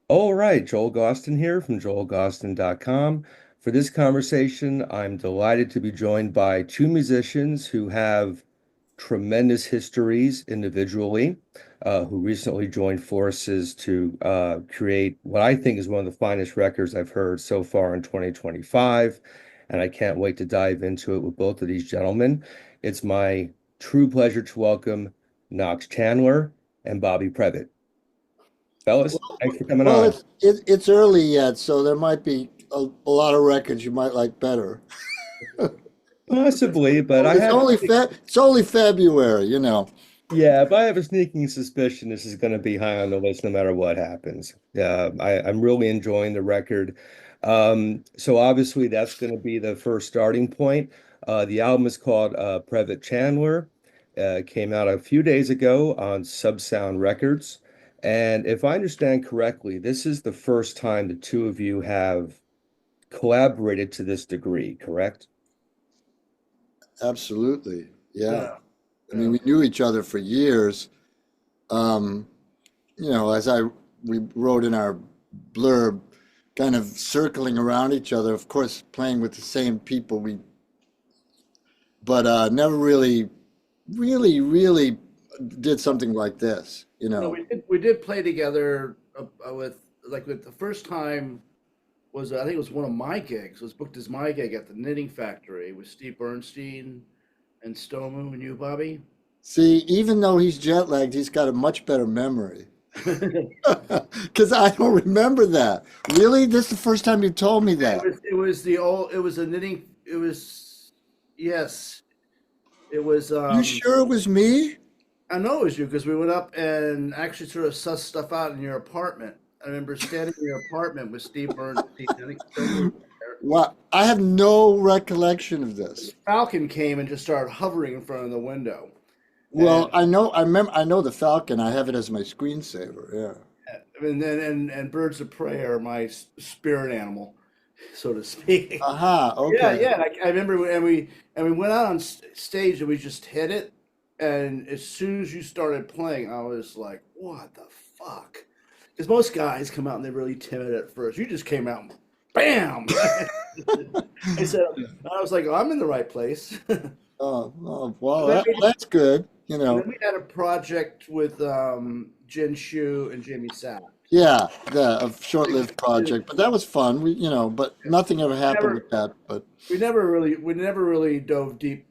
All right, Joel Gausten here from joelgausten.com. For this conversation, I'm delighted to be joined by two musicians who have tremendous histories individually, who recently joined forces to create what I think is one of the finest records I've heard so far in 2025. And I can't wait to dive into it with both of these gentlemen. It's my true pleasure to welcome Knox Chandler and Bobby Previte. Fellas, thanks for coming Well, on. it's early yet, so there might be a lot of records you might like better. Possibly, but Well, I have, it's only February, you know. yeah, but I have a sneaking suspicion this is going to be high on the list no matter what happens. I'm really enjoying the record. So obviously that's going to be the first starting point. The album is called Previte Chandler. Came out a few days ago on Subsound Records. And if I understand correctly, this is the first time the two of you have collaborated to this degree, correct? Absolutely. Yeah. Yeah, I mean, yeah. we knew each other for years. Um, as we wrote in our blurb, kind of circling around each other, of course, playing with the same people but never really did something like this, you No, know. we did play together with the first time was I think it was one of my gigs. Was booked as my gig at the Knitting Factory with Steve Bernstein and Stomu and you, Bobby. See, even though he's jet lagged, he's got a much better memory. Because I don't remember that. Really? This is the first time you told me It that. was it was the old it was a knitting it was yes it was You sure it was me? I know it was you because we went up and actually sort of sussed stuff out in your apartment. I remember standing in your apartment with Steve Bernstein. I think Stomu was there. Well, I have no recollection of this. Falcon came and just started hovering in front of the window. And Well, I know the Falcon. I have it as my screensaver. Yeah. and birds of prey are my spirit animal, so to speak. Aha, Yeah, okay. yeah. I remember we went out on stage and we just hit it. And as soon as you started playing, I was like, "What the fuck?" Because most guys come out and they're really timid at first. You just came out, and bam! I said, I was like, oh, "I'm in the right place." Well, And then we, that's good. and then we had a project with Jin Shu and Jamie Sapp. Yeah, a short-lived project, but that was fun. But nothing ever happened Never with that. But we never really dove deep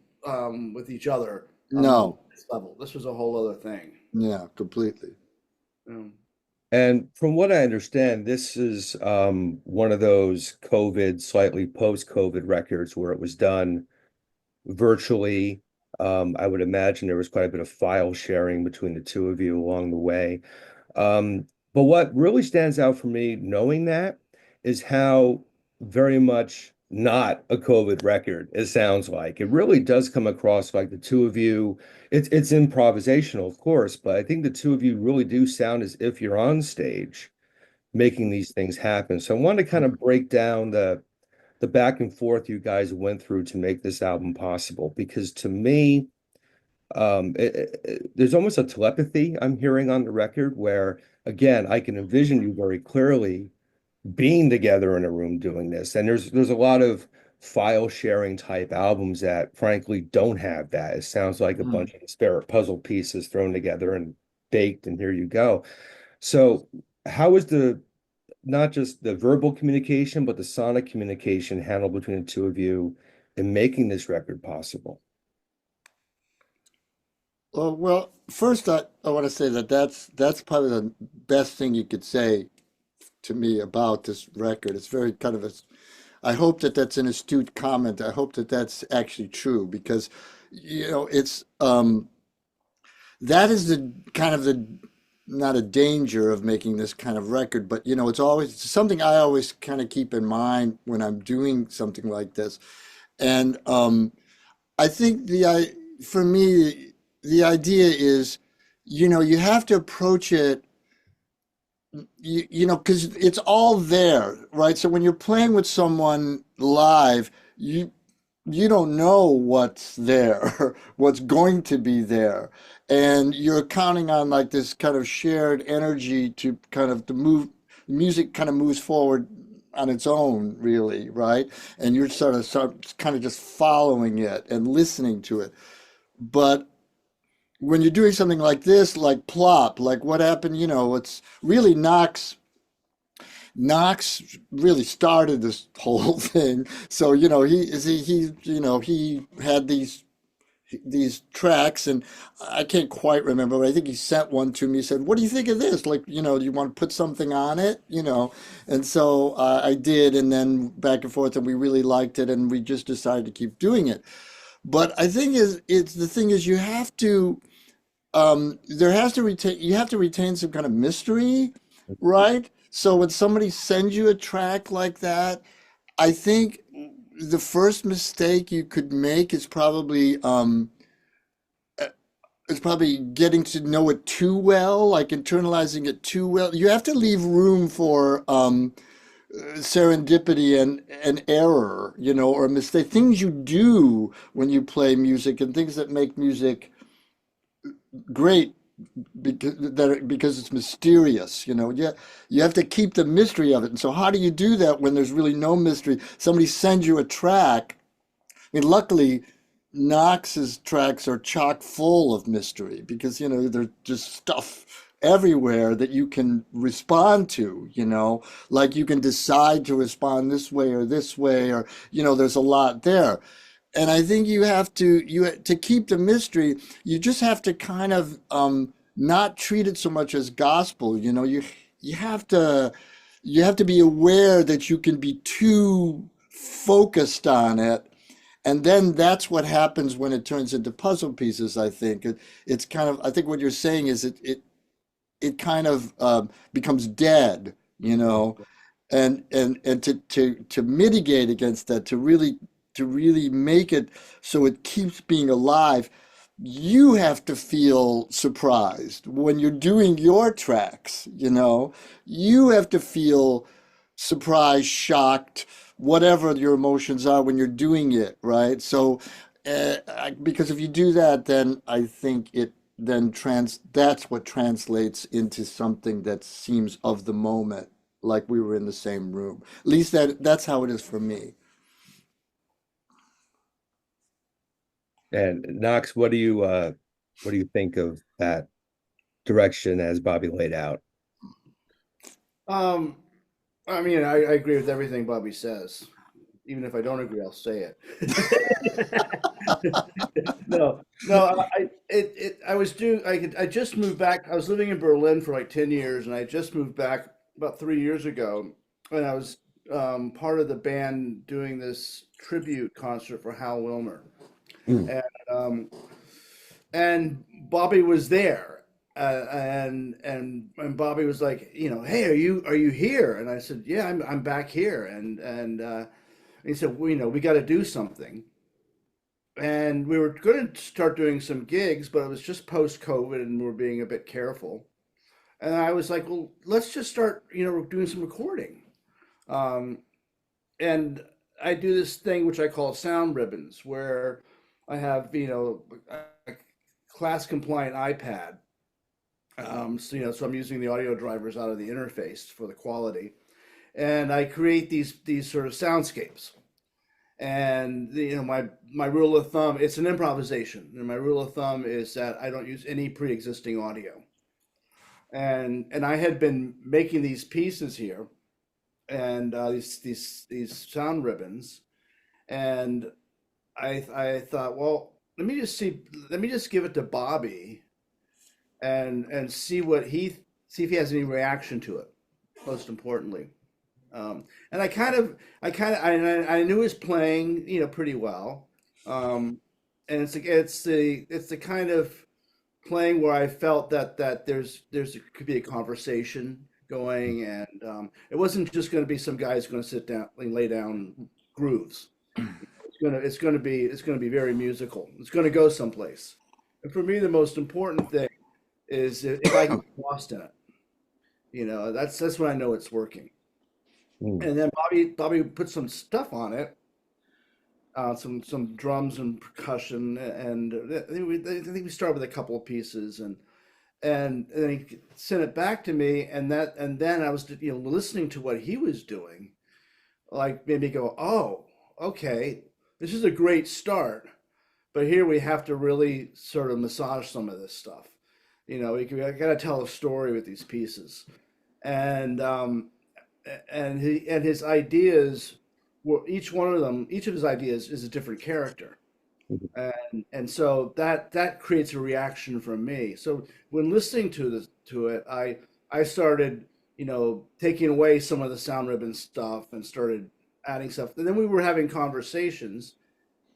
with each other on no, this level. This was a whole other thing. yeah, completely. Um, And from what I understand, this is one of those COVID, slightly post-COVID records where it was done virtually. I would imagine there was quite a bit of file sharing between the two of you along the way. But what really stands out for me knowing that is how very much not a COVID record it sounds like. It really does come across like the two of you, it's improvisational, of course, but I think the two of you really do sound as if you're on stage making these things happen. So I want to kind of break down the back and forth you guys went through to make this album possible because to me there's almost a telepathy I'm hearing on the record where, again, I can envision you very clearly being together in a room doing this. And there's a lot of file sharing type albums that frankly don't have that. It sounds like a Hmm. bunch of disparate puzzle pieces thrown together and baked, and here you go. So, how is the not just the verbal communication, but the sonic communication handled between the two of you in making this record possible? Well, first I want to say that that's probably the best thing you could say to me about this record. It's very kind of a. I hope that that's an astute comment. I hope that that's actually true because, it's that is the kind of the not a danger of making this kind of record, but it's always it's something I always kind of keep in mind when I'm doing something like this. And I think for me, the idea is, you have to approach it, because it's all there, right? So when you're playing with someone live, you don't know what's there, what's going to be there. And you're counting on like this kind of shared energy to kind of to music kind of moves forward on its own, really, right? And you're sort of kind of just following it and listening to it. But when you're doing something like this, like Plop, like what happened, it's really Knox really started this whole thing. So, he had these tracks, and I can't quite remember, but I think he sent one to me. He said, "What do you think of this? Like, do you want to put something on it?" And so I did, and then back and forth, and we really liked it, and we just decided to keep doing it. But I think it's the thing is you have to there has to retain you have to retain some kind of mystery, right? So when somebody sends you a track like that, I think the first mistake you could make is probably getting to know it too well, like internalizing it too well. You have to leave room for serendipity and error, or mistake things you do when you play music and things that make music great because it's mysterious. Yeah, you have to keep the mystery of it. And so how do you do that when there's really no mystery? Somebody sends you a track. I mean, luckily, Knox's tracks are chock full of mystery because, there's just stuff everywhere that you can respond to, like you can decide to respond this way, or, there's a lot there. And I think to keep the mystery, you just have to kind of not treat it so much as gospel. You have to you have to be aware that you can be too focused on it, and then that's what happens when it turns into puzzle pieces. I think it's kind of, I think what you're saying is it kind of becomes dead, and to mitigate against that, to really make it so it keeps being alive, you have to feel surprised when you're doing your tracks, you have to feel surprised, shocked, whatever your emotions are when you're doing it, right? So because if you do that, then I think that's what translates into something that seems of the moment, like we were in the same room. At least that's how it is for me. And Knox, what do you think of that direction as Bobby laid out? Um, I mean, I agree with everything Bobby says. Even if I don't agree, I'll say it. No, no, I just moved back. I was living in Berlin for like 10 years, and I just moved back about 3 years ago. And I was part of the band doing this tribute concert for Hal Wilmer. Mm. And um, and Bobby was there, and Bobby was like, hey, are you here? And I said, yeah, I'm back here, and he said, well, we got to do something, and we were going to start doing some gigs, but it was just post COVID, and we are being a bit careful, and I was like, well, let's just start, doing some recording, um, and I do this thing which I call sound ribbons, where I have, a class compliant iPad. So I'm using the audio drivers out of the interface for the quality, and I create these sort of soundscapes. And my rule of thumb, it's an improvisation, and my rule of thumb is that I don't use any pre-existing audio. And I had been making these pieces here, and these sound ribbons, and I thought, well, let me just give it to Bobby and see if he has any reaction to it. Most importantly, and I knew he was playing, pretty well, and it's the kind of playing where I felt that could be a conversation going, and it wasn't just going to be some guy who's going to sit down and lay down grooves. It's gonna be very musical. It's gonna go someplace. And for me, the most important thing is if I get lost in it. That's when I know it's working. Mm. And then Bobby put some stuff on it, some drums and percussion, and I think we started with a couple of pieces, and then he sent it back to me, and then I was, listening to what he was doing, like made me go, oh, okay, this is a great start, but here we have to really sort of massage some of this stuff. I got to tell a story with these pieces, and his ideas were, each of his ideas is a different character, and so that creates a reaction from me. So when listening to it, I started, taking away some of the sound ribbon stuff and started adding stuff. And then we were having conversations,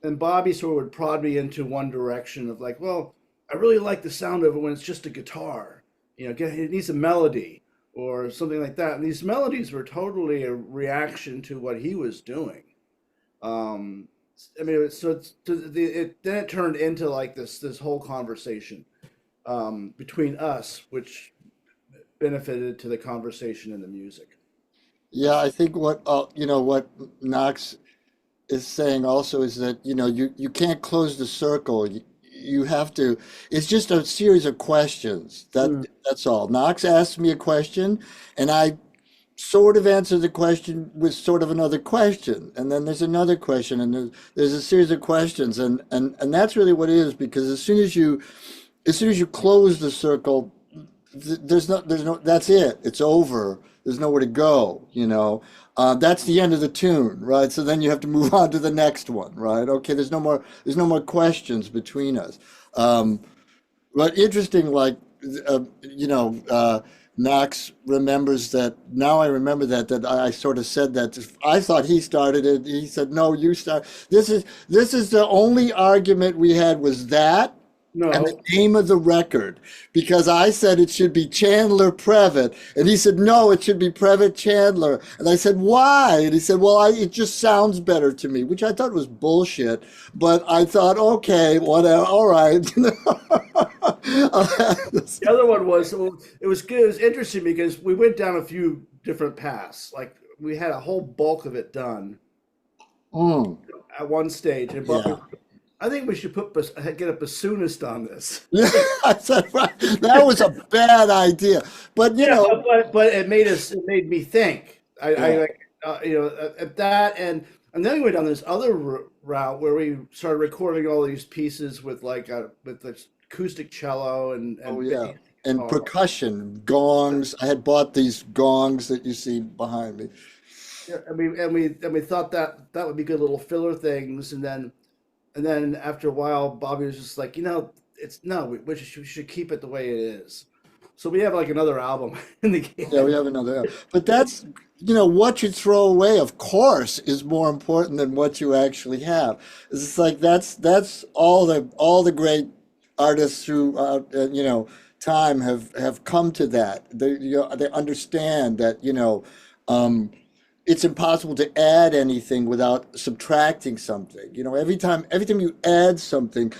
and Bobby sort of would prod me into one direction of like, well, I really like the sound of it when it's just a guitar. It needs a melody or something like that. And these melodies were totally a reaction to what he was doing. Then it turned into like this whole conversation between us, which benefited to the conversation and the music. Yeah, I think what Knox is saying also is that you can't close the circle. You have to. It's just a series of questions. That's all. Knox asked me a question, and I sort of answer the question with sort of another question, and then there's another question, and there's a series of questions, and that's really what it is, because as soon as you close the circle, there's no that's it, it's over, there's nowhere to go, that's the end of the tune, right? So then you have to move on to the next one, right? Okay, there's no more questions between us. But interesting, like, Knox remembers that. Now I remember that I sort of said that. I thought he started it. He said, "No, you start." This is the only argument we had, was that and the No, name of the record, because I said it should be Chandler Previte, and he said, "No, it should be Previte Chandler." And I said, "Why?" And he said, "Well, it just sounds better to me," which I thought was bullshit. But I thought, okay, whatever, all right. the other one was, well, it was good. It was interesting because we went down a few different paths. Like we had a whole bulk of it done Mm, at one stage, and Bobby, yeah. I think we should get a bassoonist on this. Yeah, I said, right. That was a bad idea. But, Yeah, but it made me think. I yeah. like, at that, and then we went down this other route where we started recording all these pieces with with the acoustic cello Oh, and yeah. bass And guitar. percussion, gongs. I had bought these gongs that you see behind me. Yeah, and we thought that would be good little filler things, and then after a while, Bobby was just like, it's no, we should keep it the way it is. So we have like another album in the Yeah, we can. have another. But what you throw away, of course, is more important than what you actually have. It's like that's all the great artists throughout time have come to that. They understand that um, it's impossible to add anything without subtracting something. Every time you add something,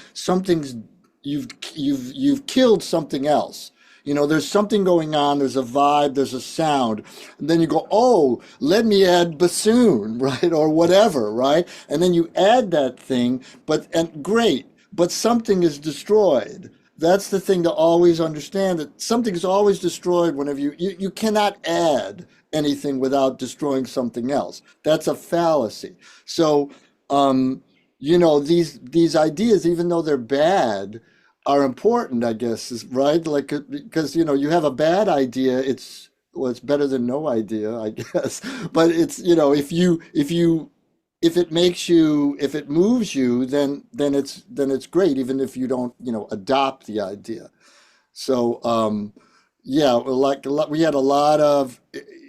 you've killed something else. There's something going on, there's a vibe, there's a sound. And then you go, oh, let me add bassoon, right? Or whatever, right? And then you add that thing, and great, but something is destroyed. That's the thing to always understand, that something is always destroyed whenever you cannot add anything without destroying something else. That's a fallacy. So, these ideas, even though they're bad, are important, I guess, right? Like, because you have a bad idea, it's better than no idea, I guess. But it's if it moves you, then it's great, even if you don't adopt the idea. So yeah, like we had a lot of,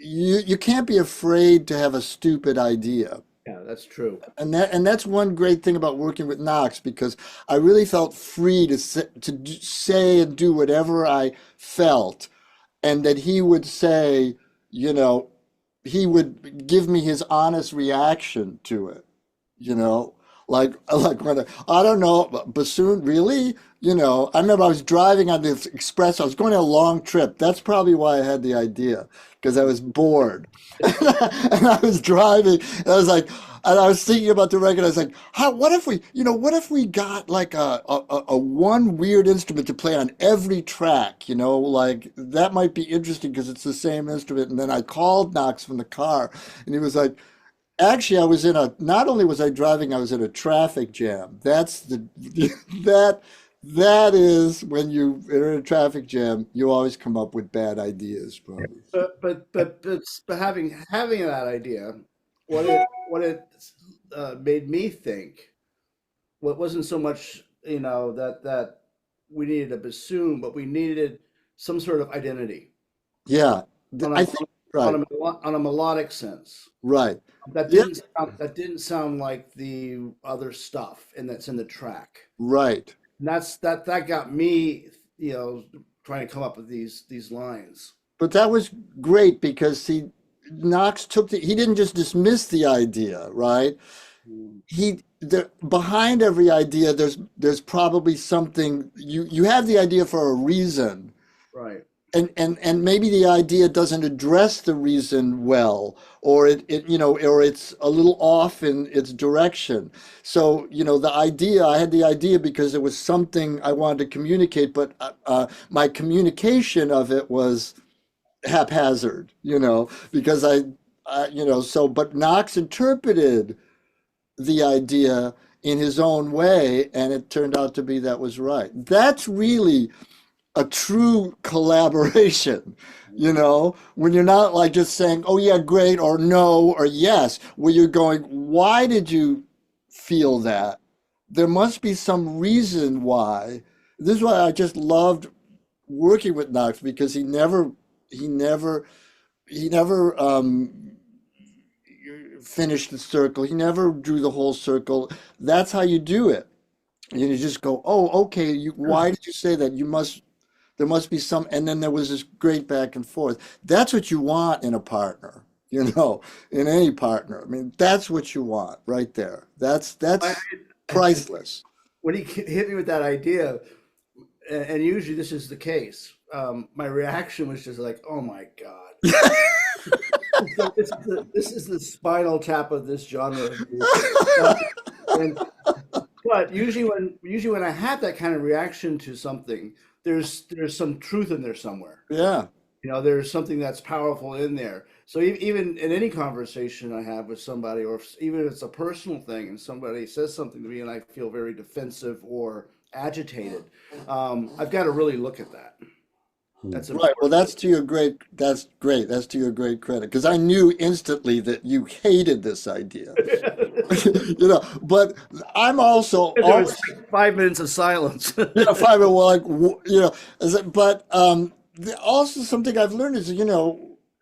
you can't be afraid to have a stupid idea. Yeah, that's true. And that's one great thing about working with Knox, because I really felt free to say and do whatever I felt, and that he would say, you know, he would give me his honest reaction to it, you know, like when I don't know, bassoon, really? I remember I was driving on this express. I was going on a long trip. That's probably why I had the idea, because I was bored. And I was driving, and I was like, and I was thinking about the record. I was like, what if what if we got like a one weird instrument to play on every track, like that might be interesting because it's the same instrument. And then I called Knox from the car, and he was like, actually, not only was I driving, I was in a traffic jam. That, that is when you're in a traffic jam, you always come up with bad ideas, Bobby. But having that idea, what it made me think, what wasn't so much that we needed a bassoon, but we needed some sort of identity Yeah, on I think, right, on a melodic sense. right. That Yeah, didn't sound like the other stuff and that's in the track. right. And that got me, trying to come up with these lines. But that was great because Knox he didn't just dismiss the idea, right? Mm. Behind every idea, there's probably something you have the idea for a reason, Right. and maybe the idea doesn't address the reason well, or or it's a little off in its direction. So I had the idea because it was something I wanted to communicate, but my communication of it was haphazard, because but Knox interpreted the idea in his own way, and it turned out to be that was right. That's really a true collaboration, when you're not like just saying, oh yeah, great, or no, or yes, where you're going, why did you feel that? There must be some reason why. This is why I just loved working with Knox, because he never, he never finished the circle. He never drew the whole circle. That's how you do it. And you just go, oh, okay, why did you say that? There must be some, and then there was this great back and forth. That's what you want in a partner, in any partner. I mean, that's what you want right there. I, That's priceless. when he hit me with that idea, and usually this is the case, my reaction was just like, "Oh my God!" So this is the spinal tap of this genre of music. And but usually when I have that kind of reaction to something, there's some truth in there somewhere. Yeah. There's something that's powerful in there. So even in any conversation I have with somebody, or even if it's a personal thing, and somebody says something to me and I feel very defensive or agitated, I've got to really look at that. That's Right. Well, important. that's great. That's to your great credit. Because I knew instantly that you hated this idea. But I'm also There was always, like 5 minutes of silence. fiber well, like, but also something I've learned is,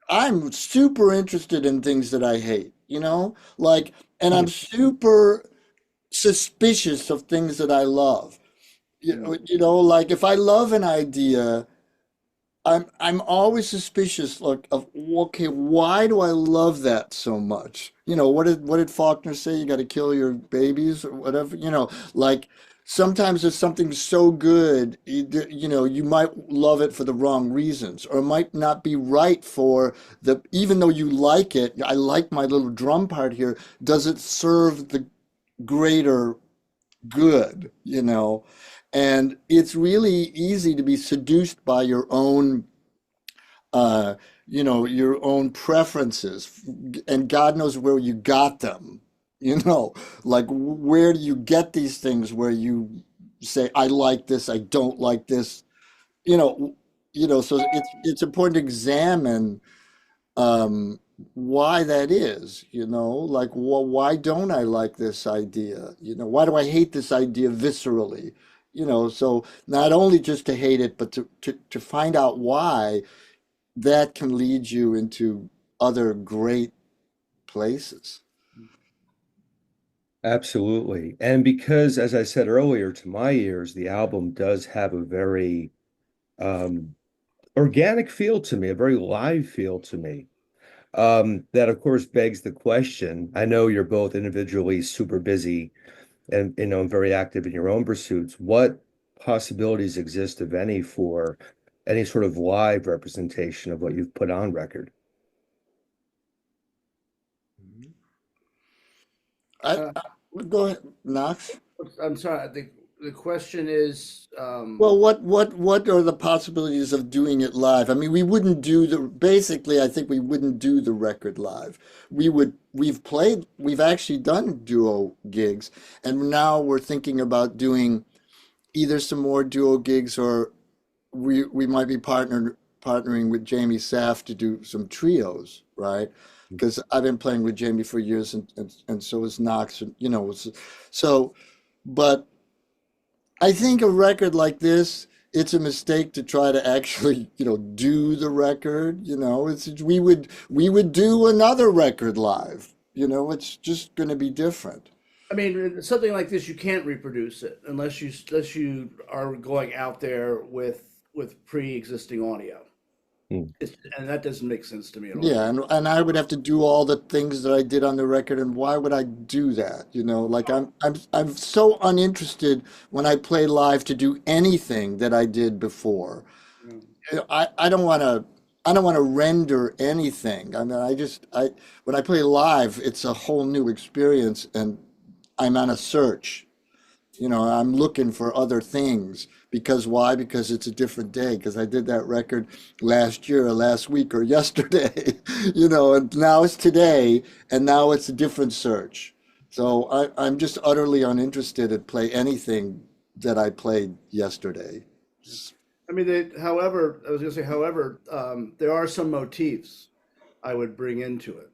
I'm super interested in things that I hate, like, and I'm super suspicious of things that I love. Like if I love an idea, I'm always suspicious, like, of, okay, why do I love that so much? What did Faulkner say? You got to kill your babies or whatever. Like sometimes there's something so good, you might love it for the wrong reasons, or it might not be right for even though you like it. I like my little drum part here. Does it serve the greater good? And it's really easy to be seduced by uh, your own preferences, and God knows where you got them. Like where do you get these things where you say, I like this, I don't like this, you know, so it's important to examine um, why that is, like, well, why don't I like this idea? Why do I hate this idea viscerally? So not only just to hate it, but to find out why, that can lead you into other great places. Absolutely. And because, as I said earlier, to my ears, the album does have a very um, organic feel to me, a very live feel to me. That, of course, begs the question. I know you're both individually super busy and very active in your own pursuits. possibilities exist, if any, for any sort of live representation of what you've put on record? Uh, Go ahead, Knox. I'm sorry. The question is, Well, what are the possibilities of doing it live? I mean, we wouldn't do the, basically, I think we wouldn't do the record live. We've actually done duo gigs, and now we're thinking about doing either some more duo gigs, or we might be partnering with Jamie Saft to do some trios, right? Because I've been playing with Jamie for years, and so is Knox, and so, but I think a record like this, it's a mistake to try to actually, do the record. We would do another record live. It's just going to be different. I mean, something like this, you can't reproduce it unless you are going out there with pre-existing audio. Hmm. And that doesn't make sense to me at all. Yeah, and I would have to do all the things that I did on the record, and why would I do that? Like I'm so uninterested when I play live to do anything that I did before. Yeah. I don't want to render anything. I mean, when I play live, it's a whole new experience, and I'm on a search. I'm looking for other things, because why? Because it's a different day. Because I did that record last year, or last week, or yesterday, and now it's today, and now it's a different search. So I'm just utterly uninterested in play anything that I played yesterday. I mean, I was going to say, however, there are some motifs I would bring into it.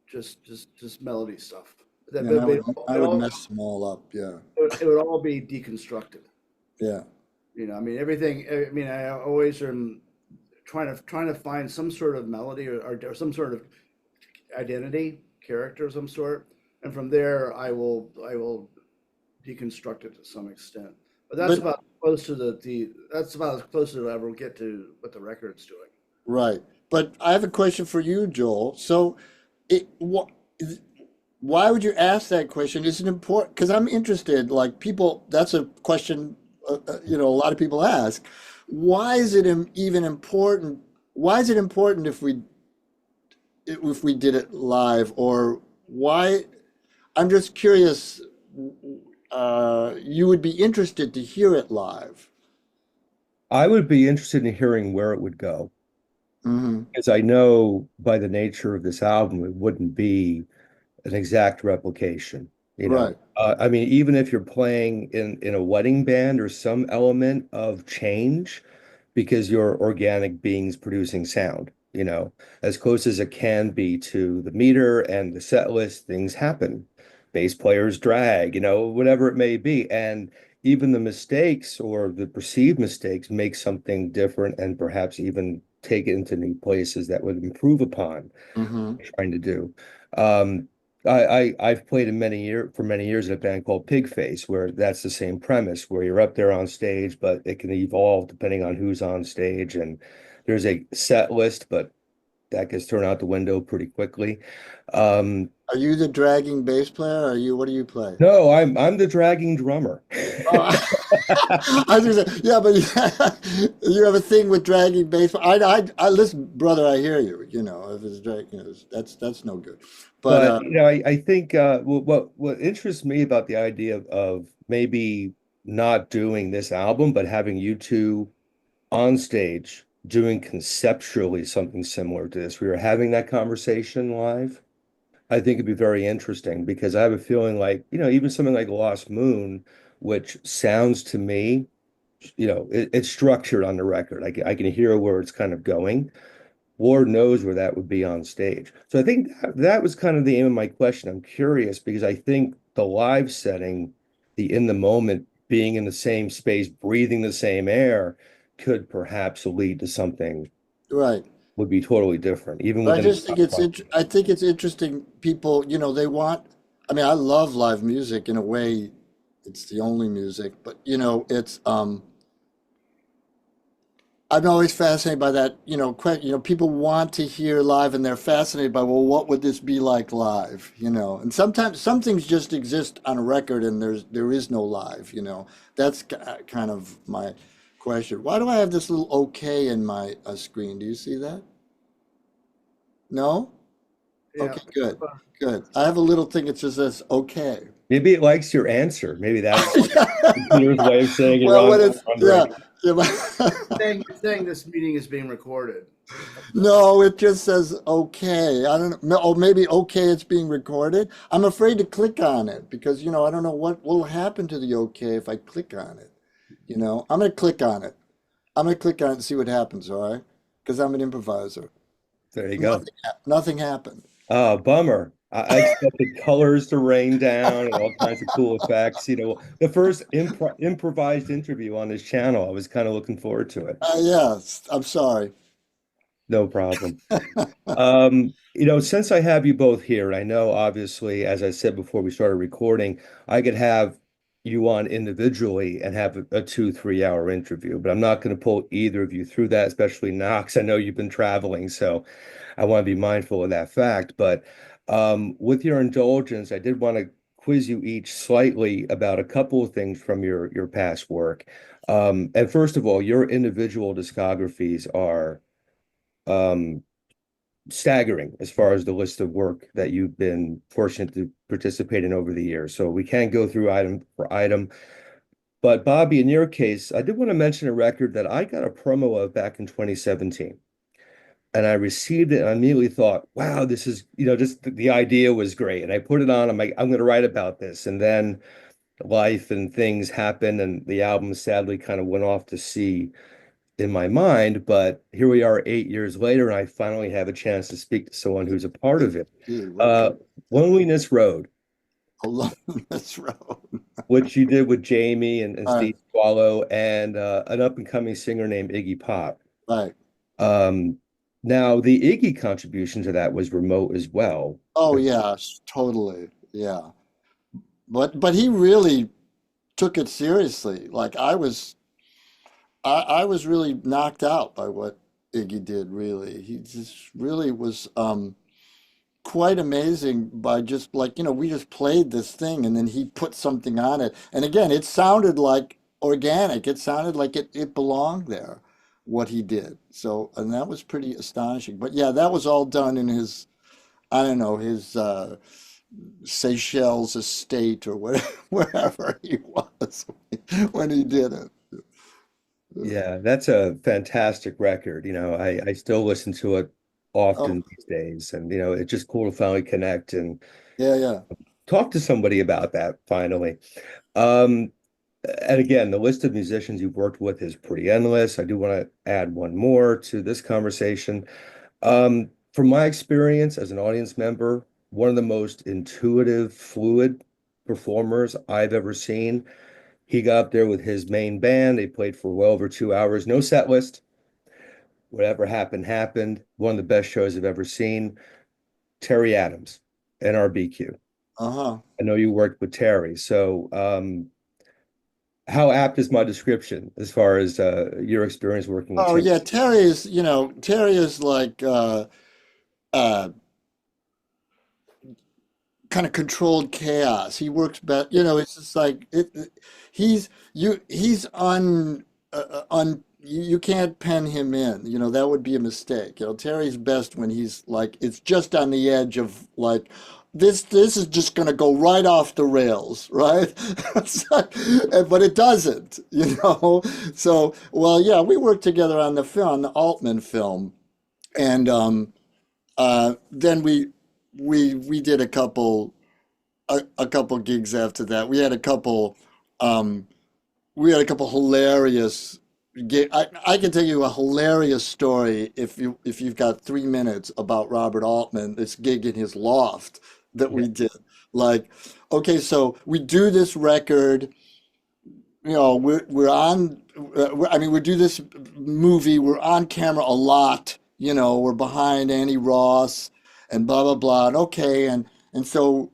Just melody stuff. That And I it would all mess them all up. Yeah. it would all be deconstructed. Yeah. I mean, everything. I mean, I always am trying to find some sort of melody, or some sort of identity, character of some sort, and from there I will deconstruct it to some extent. But that's But about close to that's about as close as I'll ever get to what the record's doing. right. But I have a question for you, Joel. So, it what why would you ask that question? Is it important? Because I'm interested. Like, people, that's a question. A lot of people ask. Why is it even important? Why is it important if we did it live, or why? I'm just curious. You would be interested to hear it live. I would be interested in hearing where it would go, Hmm. because I know by the nature of this album, it wouldn't be an exact replication. Right. I mean, even if you're playing in a wedding band, or some element of change, because you're organic beings producing sound, as close as it can be to the meter and the set list, things happen. Bass players drag, whatever it may be. And even the mistakes, or the perceived mistakes, make something different, and perhaps even take it into new places that would improve upon Hmm. what you're trying to do. Um, I've played for many years in a band called Pigface, where that's the same premise, where you're up there on stage, but it can evolve depending on who's on stage, and there's a set list, but that gets thrown out the window pretty quickly. Um, Are you the dragging bass player? What do you play? no, I'm the dragging drummer. Oh, I was gonna say, yeah, but you have a thing with dragging bass. Listen, brother, I hear you. If it's drag, that's no good. But But I think what interests me about the idea of maybe not doing this album, but having you two on stage doing conceptually something similar to this. We were having that conversation live. I think it'd be very interesting, because I have a feeling like, even something like Lost Moon, which sounds to me, it's structured on the record. I can hear where it's kind of going. Lord knows where that would be on stage. So I think that was kind of the aim of my question. I'm curious, because I think the live setting, the in the moment, being in the same space, breathing the same air, could perhaps lead to something right. would be totally different, even But I within just think I think it's interesting. People, they want. I mean, I love live music in a way. It's the only music, but it's I'm always fascinated by that, people want to hear live and they're fascinated by, well, what would this be like live, And sometimes some things just exist on a record and there is no live. That's kind of my question. Why do I have this little okay in my screen? Do you see that? No? Yeah. Okay, good. Good. I have a little thing that just says okay. Maybe it likes your answer. Maybe that's the computer's way of saying you're Well, when it's on the right. yeah, yeah, but- Saying this meeting is being recorded. no, it just says okay. I don't know. Oh, maybe okay, it's being recorded. I'm afraid to click on it because I don't know what will happen to the okay if I click on it. I'm gonna click on it. I'm gonna click on it and see what happens. All right, because I'm an improviser. There you go. Nothing happened. Oh, bummer. I expected colors to rain down and all kinds of cool effects. The first improvised interview on this channel, I was kind of looking forward to it. Yes, I'm sorry. No problem. Since I have you both here, I know obviously, as I said before we started recording, I could have you on individually and have a 2, 3 hour interview, but I'm not going to pull either of you through that, especially Knox. I know you've been traveling, so I want to be mindful of that fact. But with your indulgence, I did want to quiz you each slightly about a couple of things from your past work. And first of all, your individual discographies are um, staggering as far as the list of work that you've been fortunate to participate in over the years. So we can't go through item for item. But Bobby, in your case, I did want to mention a record that I got a promo of back in 2017. And I received it and I immediately thought, wow, this is, just the idea was great. And I put it on, I'm like, I'm going to write about this. And then life and things happened and the album sadly kind of went off to sea in my mind, but here we are 8 years later, and I finally have a chance to speak to someone who's a part of it. Gee, Uh, Loneliness Road, along this road. which you did with Jamie and All Steve Swallow and an up-and-coming singer named Iggy Pop. right. Um, Now, the Iggy contribution to that was remote as well. Oh yeah, totally. Yeah. But he really took it seriously. Like I was really knocked out by what Iggy did, really. He just really was quite amazing by just like, we just played this thing and then he put something on it. And again, it sounded like organic. It sounded like it belonged there, what he did. So, and that was pretty astonishing. But yeah, that was all done in his, I don't know, his Seychelles estate or whatever, wherever he was when he did it. Yeah, that's a fantastic record. I still listen to it Oh, often these days, and it's just cool to finally connect and yeah, yeah. talk to somebody about that finally. Um, and again, the list of musicians you've worked with is pretty endless. I do want to add one more to this conversation. From my experience as an audience member, one of the most intuitive, fluid performers I've ever seen. He got up there with his main band. They played for well over 2 hours, no set list. Whatever happened, happened. One of the best shows I've ever seen. Terry Adams, NRBQ. Uh-huh. I know you worked with Terry, so how apt is my description as far as your experience working with Oh Terry? yeah, Terry is like uh kind of controlled chaos. He works better, it's just like he's you can't pen him in. That would be a mistake. Terry's best when he's like it's just on the edge of like this is just going to go right off the rails, right? But it doesn't. So, well, yeah, we worked together on the film, on the Altman film, and then we did a couple gigs after that. Um, we had a couple hilarious gig. I can tell you a hilarious story if you've got 3 minutes about Robert Altman, this gig in his loft that Yeah. we did. Like, okay, so we do this record. We're on. I mean, we do this movie. We're on camera a lot. We're behind Annie Ross and blah blah blah. And okay, and so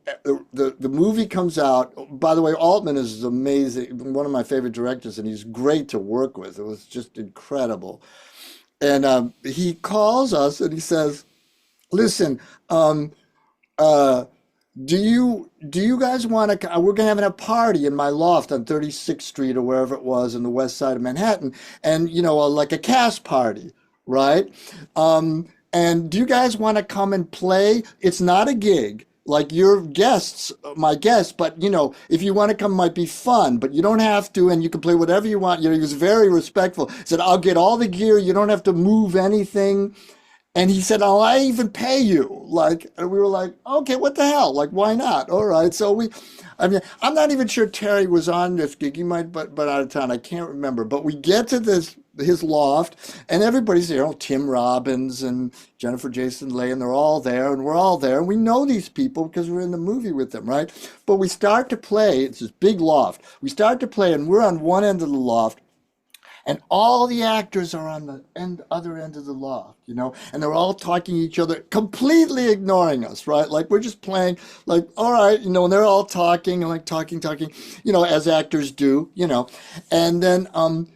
the movie comes out. By the way, Altman is amazing. One of my favorite directors, and he's great to work with. It was just incredible. And he calls us and he says, "Listen, um, uh, do you guys want to? We're gonna have a party in my loft on 36th Street or wherever it was in the west side of Manhattan, and like a cast party, right? And do you guys want to come and play? It's not a gig." Like your guests, my guests, but if you want to come, it might be fun, but you don't have to, and you can play whatever you want. He was very respectful. He said, "I'll get all the gear. You don't have to move anything." And he said, "Oh, I even pay you." Like, and we were like, "Okay, what the hell? Like, why not?" All right. I mean, I'm not even sure Terry was on this gig. He might, but out of town. I can't remember. But we get to his loft, and everybody's there. Tim Robbins and Jennifer Jason Leigh, and they're all there, and we're all there. And we know these people because we're in the movie with them, right? But we start to play. It's this big loft. We start to play, and we're on one end of the loft. And all the actors are on the other end of the loft, and they're all talking to each other, completely ignoring us, right? Like we're just playing, like, all right, and they're all talking and like talking, as actors do. And then all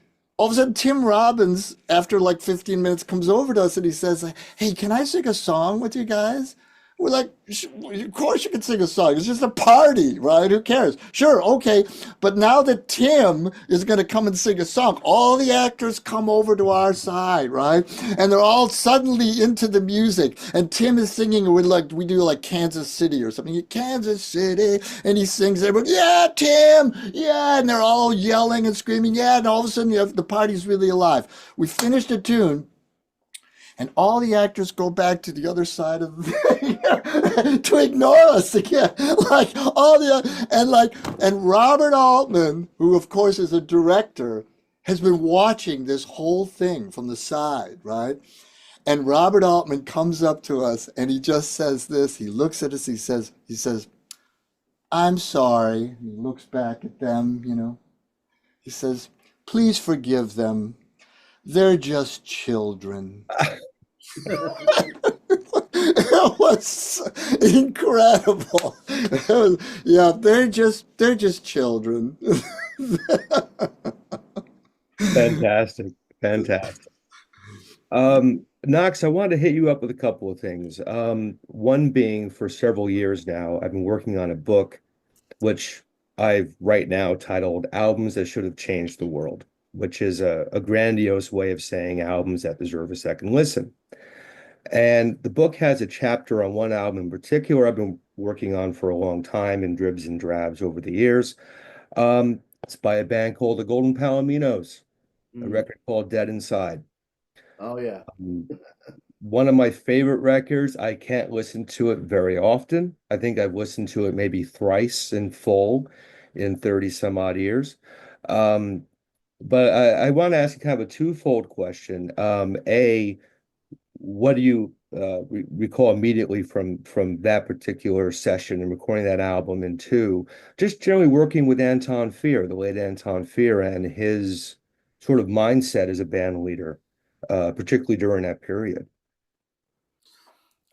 of a sudden, Tim Robbins, after like 15 minutes, comes over to us and he says, "Hey, can I sing a song with you guys?" We're like, "Of course you can sing a song. It's just a party, right? Who cares?" "Sure, okay." But now that Tim is going to come and sing a song, all the actors come over to our side, right? And they're all suddenly into the music. And Tim is singing, and we do like Kansas City or something. "Kansas City," and he sings everyone, "Yeah, Tim, yeah," and they're all yelling and screaming, "Yeah," and all of a sudden the party's really alive. We finished a tune. And all the actors go back to the other side of to ignore us again. Like and Robert Altman, who of course is a director, has been watching this whole thing from the side, right? And Robert Altman comes up to us and he just says this. He looks at us, he says, "I'm sorry." He looks back at them. He says, "Please forgive them. They're just children." It was incredible. Yeah, they're just children. Fantastic. Fantastic. Knox, I wanted to hit you up with a couple of things. One being for several years now, I've been working on a book which I've right now titled Albums That Should Have Changed the World, which is a grandiose way of saying albums that deserve a second listen. And the book has a chapter on one album in particular I've been working on for a long time in dribs and drabs over the years. It's by a band called the Golden Palominos, a Mm. record called Dead Inside. Oh yeah. Um, One of my favorite records. I can't listen to it very often. I think I've listened to it maybe thrice in full in 30 some odd years. Um, but I want to ask you kind of a twofold question. A, what do you recall immediately from that particular session and recording that album? And two, just generally working with Anton Fier, the late Anton Fier, and his sort of mindset as a band leader, particularly during that period.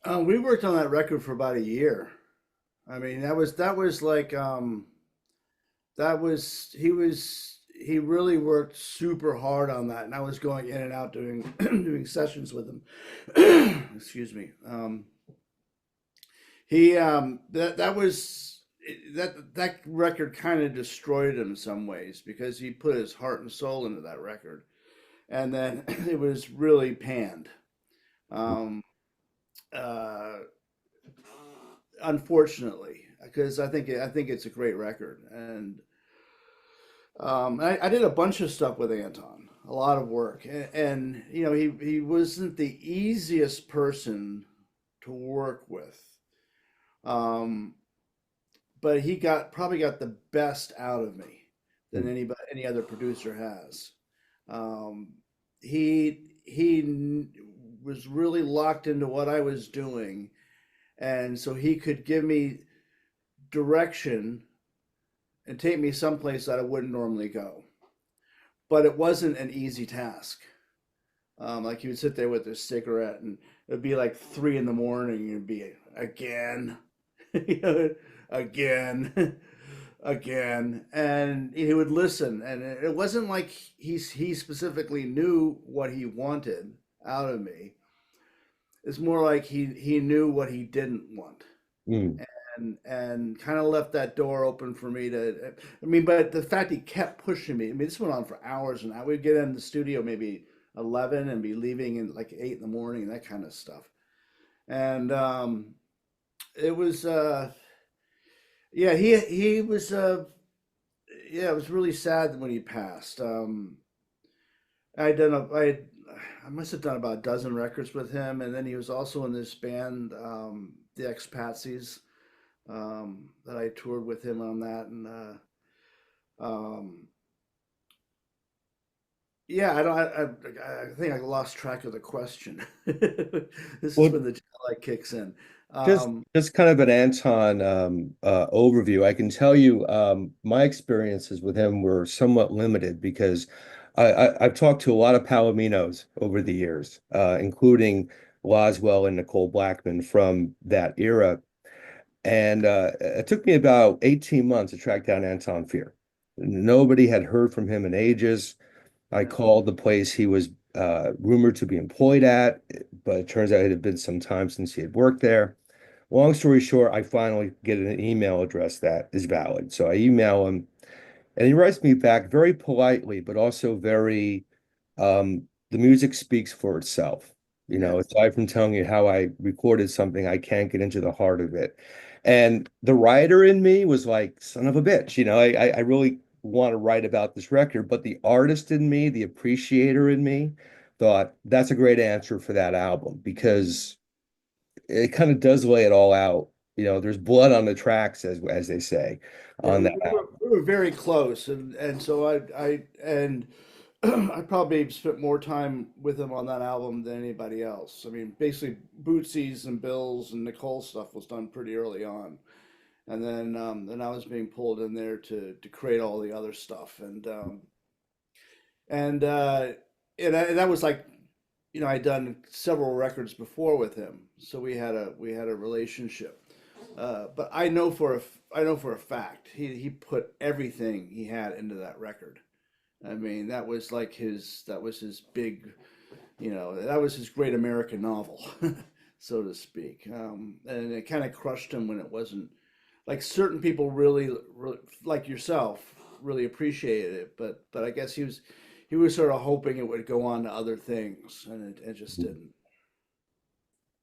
We worked on that record for about a year. I mean, that was like that was he really worked super hard on that, and I was going in and out doing doing sessions with him. Excuse me. He that was that record kind of destroyed him in some ways because he put his heart and soul into that record, and then it was really panned. Um, uh, Unfortunately, because I think it's a great record, and I did a bunch of stuff with Anton, a lot of work, and he wasn't the easiest person to work with, um, but he probably got the best out of me than any other producer has. Um, he was really locked into what I was doing, and so he could give me direction and take me someplace that I wouldn't normally go. But it wasn't an easy task. Like he would sit there with his cigarette, and it'd be like 3 in the morning, and it'd be again, again, again, and he would listen. And it wasn't like he specifically knew what he wanted out of me. It's more like he knew what he didn't want, Mm. and kind of left that door open for me to. I mean, but the fact he kept pushing me. I mean, this went on for hours, and I would get in the studio maybe 11 and be leaving in like 8 in the morning and that kind of stuff. And it was yeah, he was yeah, it was really sad when he passed. I must have done about a dozen records with him, and then he was also in this band, the Expatsies, that I toured with him on that, and um, yeah, I think I lost track of the question. This is Well, when the like kicks in. just Um, just kind of an Anton overview. I can tell you my experiences with him were somewhat limited because I've talked to a lot of Palominos over the years, including Laswell and Nicole Blackman from that era. And it took me about 18 months to track down Anton Fier. Nobody had heard from him in ages. I yeah, called the place he was rumored to be employed at, but it turns out it had been some time since he had worked there. Long story short, I finally get an email address that is valid. So I email him, and he writes me back very politely, but also very, the music speaks for itself. You know, yes, aside from telling you how I recorded something, I can't get into the heart of it. And the writer in me was like, son of a bitch, I really want to write about this record. But the artist in me, the appreciator in me, thought that's a great answer for that album because it kind of does lay it all out. There's blood on the tracks, as they say, yeah, on that album. we were very close, and so and I probably spent more time with him on that album than anybody else. I mean, basically, Bootsy's and Bill's and Nicole's stuff was done pretty early on, and then I was being pulled in there to create all the other stuff, and and that was like, I'd done several records before with him, so we had a relationship. But I know for a fact he put everything he had into that record. I mean, that was his big, that was his great American novel, so to speak. And it kind of crushed him when it wasn't. Like certain people really, like yourself, really appreciated it, but I guess he was sort of hoping it would go on to other things, and it just didn't.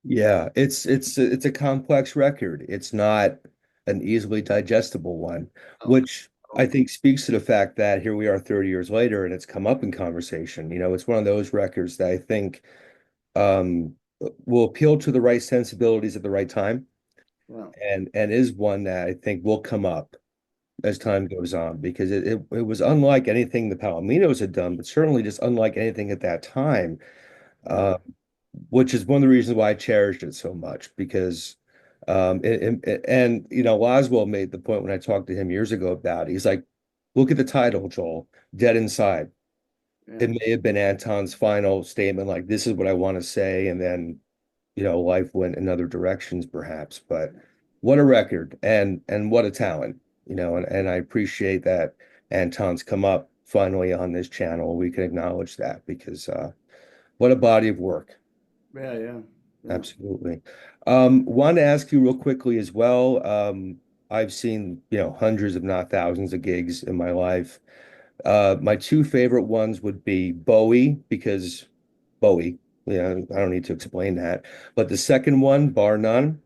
Yeah, it's a complex record. It's not an easily digestible one, Oh, which I think speaks to the fact that here we are 30 years later and it's come up in conversation. It's one of those records that I think um, will appeal to the right sensibilities at the right time, well, and is one that I think will come up as time goes on because it was unlike anything the Palominos had done, but certainly just unlike anything at that time. yeah, Uh, which is one of the reasons why I cherished it so much because and Laswell made the point when I talked to him years ago about it. He's like, look at the title, Joel, Dead Inside. yeah, It may have been Anton's final statement, like this is what I want to say, and then life went in other directions perhaps. But what a record and what a talent, and I appreciate that Anton's come up finally on this channel. We can acknowledge that because what a body of work. yeah, yeah, yeah. Absolutely. Wanted to ask you real quickly as well. I've seen, hundreds, if not thousands of gigs in my life. My two favorite ones would be Bowie, because Bowie, I don't need to explain that. But the second one, bar none,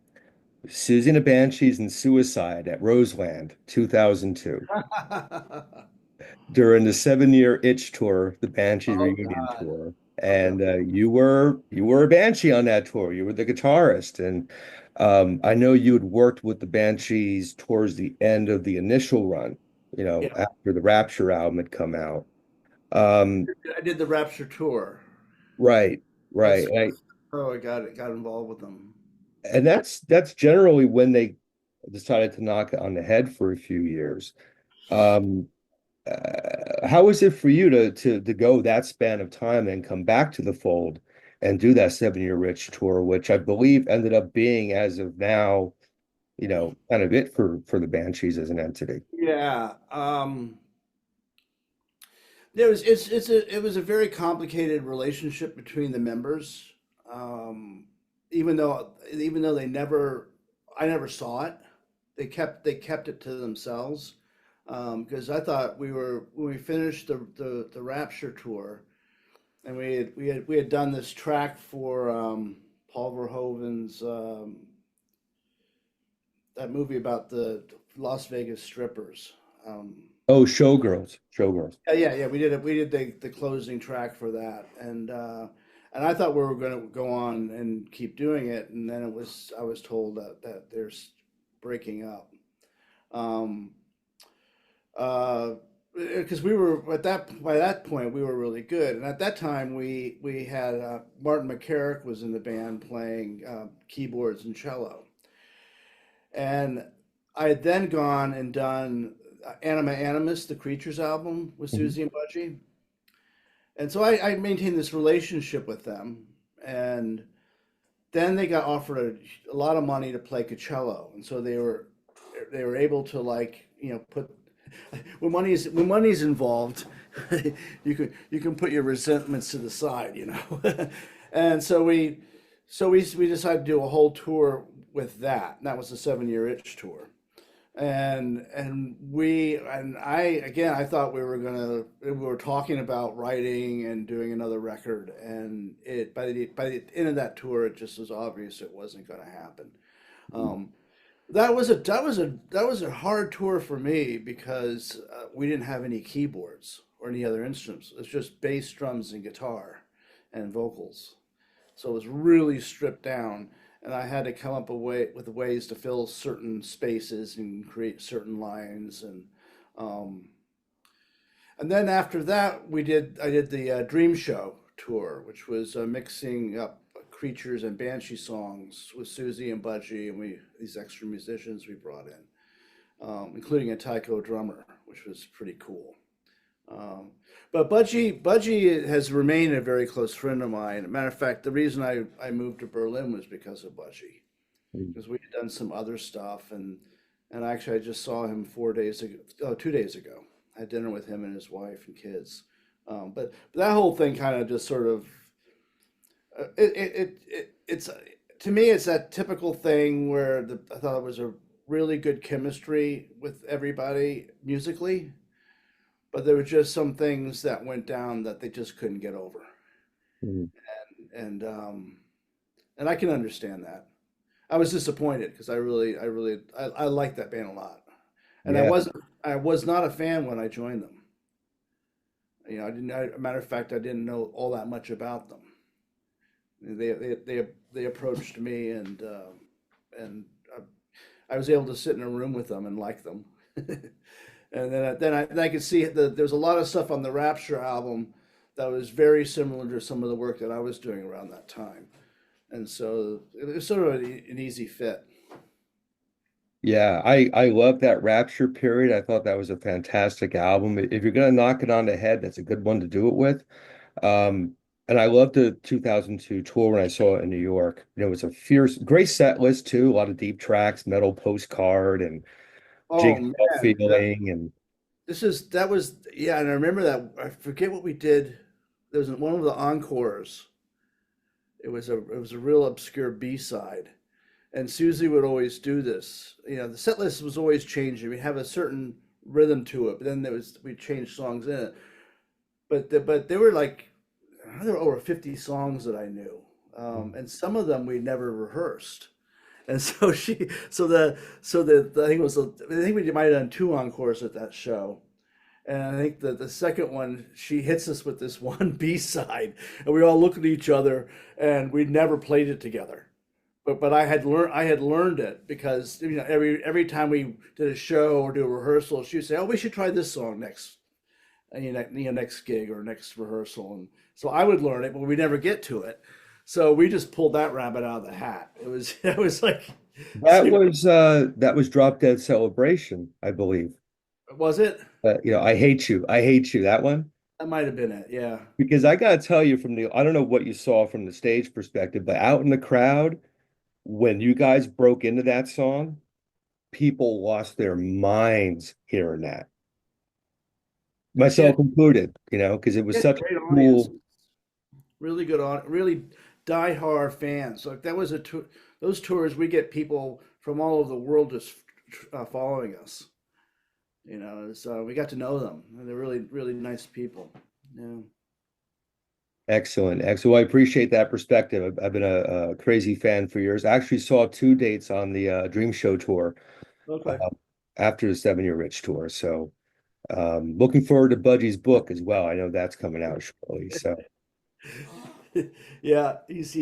Susie and the Banshees and Suicide at Roseland, 2002. During the 7-year Itch tour, the Banshees Oh reunion God. tour. Okay. And you were a Banshee on that tour. You were the guitarist, and I know you had worked with the Banshees towards the end of the initial run. Yeah, After the Rapture album had come out. Um, I did the Rapture tour. right, right. That's how I got involved with them. And that's generally when they decided to knock it on the head for a few years. Um, how is it for you to go that span of time and come back to the fold and do that 7-year Rich tour, which I believe ended up being, as of now, kind of it for the Banshees as an entity. Yeah. it was a very complicated relationship between the members. Um, even though I never saw it. They kept it to themselves. Because I thought when we finished the Rapture tour, and we had done this track for Paul Verhoeven's that movie about the Las Vegas strippers. Oh, Showgirls, Showgirls. Yeah. We did the closing track for that, and I thought we were going to go on and keep doing it, and then I was told that there's breaking up. Um, because we were by that point we were really good, and at that time we had Martin McCarrick was in the band playing keyboards and cello, and I had then gone and done Anima Animus, the Creatures album with Mhm. Siouxsie and Budgie. And so I maintained this relationship with them. And then they got offered a lot of money to play Coachella. And so they were able to, like, put when money's involved, you can put your resentments to the side. And so we decided to do a whole tour with that. And that was the 7 Year Itch tour. And I thought we were talking about writing and doing another record, and by the end of that tour it just was obvious it wasn't going to happen. um that was a hard tour for me because we didn't have any keyboards or any other instruments. It's just bass, drums, and guitar and vocals, so it was really stripped down, and I had to come up with ways to fill certain spaces and create certain lines, um, and then after that I did the Dream Show tour, which was mixing up Creatures and Banshee songs with Siouxsie and Budgie, and we these extra musicians we brought in, including a taiko drummer, which was pretty cool. Um, but Budgie has remained a very close friend of mine. Matter of fact, the reason I moved to Berlin was because of Budgie, because we had done some other stuff, and actually I just saw him 4 days ago, 2 days ago. I had dinner with him and his wife and kids. But that whole thing kind of just sort of it's to me it's that typical thing where I thought it was a really good chemistry with everybody musically, but there were just some things that went down that they just couldn't get over, Mhm. and I can understand that. I was disappointed because I liked that band a lot, and Yeah. I was not a fan when I joined them. I didn't. Matter of fact, I didn't know all that much about them. They approached me, and I was able to sit in a room with them and like them. And then I could see that there's a lot of stuff on the Rapture album that was very similar to some of the work that I was doing around that time, and so it was sort of an easy fit. Yeah, I love that Rapture period. I thought that was a fantastic album. If you're gonna knock it on the head, that's a good one to do it with. Um, and I loved the 2002 tour when I saw it in New York. It was a fierce, great set list too. A lot of deep tracks, Metal Postcard, and Oh Jigsaw man, Feeling, and that was yeah, and I remember that. I forget what we did. There was one of the encores. It was a real obscure B side, and Susie would always do this. The set list was always changing. We have a certain rhythm to it, but then we changed songs in it. But there were like there were over 50 songs that I knew, and some of them we never rehearsed. And so I think we might have done two encores at that show. And I think that the second one, she hits us with this one B side, and we all look at each other, and we never played it together. But I had learned it because every time we did a show or do a rehearsal, she would say, "Oh, we should try this song next, next gig or next rehearsal." And so I would learn it, but we never get to it. So we just pulled that rabbit out of the hat. It was like, that was Drop Dead Celebration, I believe. was it? I hate you, that one. That might have been it. Yeah. Because I gotta tell you I don't know what you saw from the stage perspective, but out in the crowd, when you guys broke into that song, people lost their minds hearing that. Yeah, myself included, because it was he had a such a great audience. cool. Really good on, really die-hard fans. Like that was a tour. Those tours, we get people from all over the world just following us. So we got to know them, and they're really, really nice people. Yeah. Excellent. Excellent. Well, I appreciate that perspective. I've been a crazy fan for years. I actually saw two dates on the Dream Show tour Okay. uh, after the 7 Year Itch tour. So looking forward to Budgie's book as well. I know that's coming out shortly. So Yeah, he's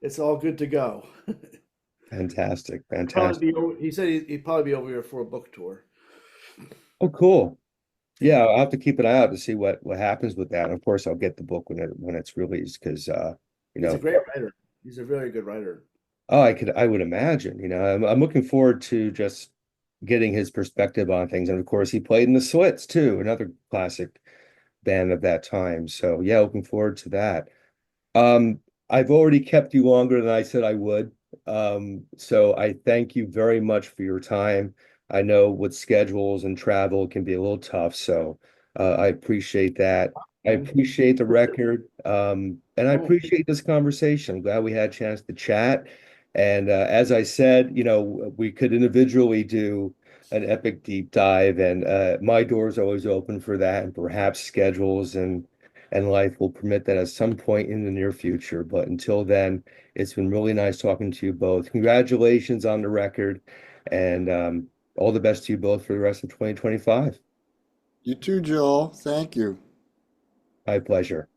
it's all good to go. fantastic. Probably Fantastic. be. He said he'd probably be over here for a book tour. Oh, cool. Yeah, Yeah, I'll have to keep an eye out to see what happens with that. And of course, I'll get the book when it's released because you he's a know, great writer. He's a very good writer. oh, I would imagine, I'm looking forward to just getting his perspective on things. And of course, he played in the Slits too, another classic band of that time. So yeah, looking forward to that. Um, I've already kept you longer than I said I would. So I thank you very much for your time. I know with schedules and travel it can be a little tough, so I appreciate that. I And appreciate the listen, record, and I oh, appreciate this conversation. I'm glad we had a chance to chat. And as I said, we could individually do an epic deep dive, and my door's always open for that, and perhaps schedules and life will permit that at some point in the near future. But until then, it's been really nice talking to you both. Congratulations on the record, and all the best to you both for the rest of 2025. You too, Joel. Thank you. My pleasure.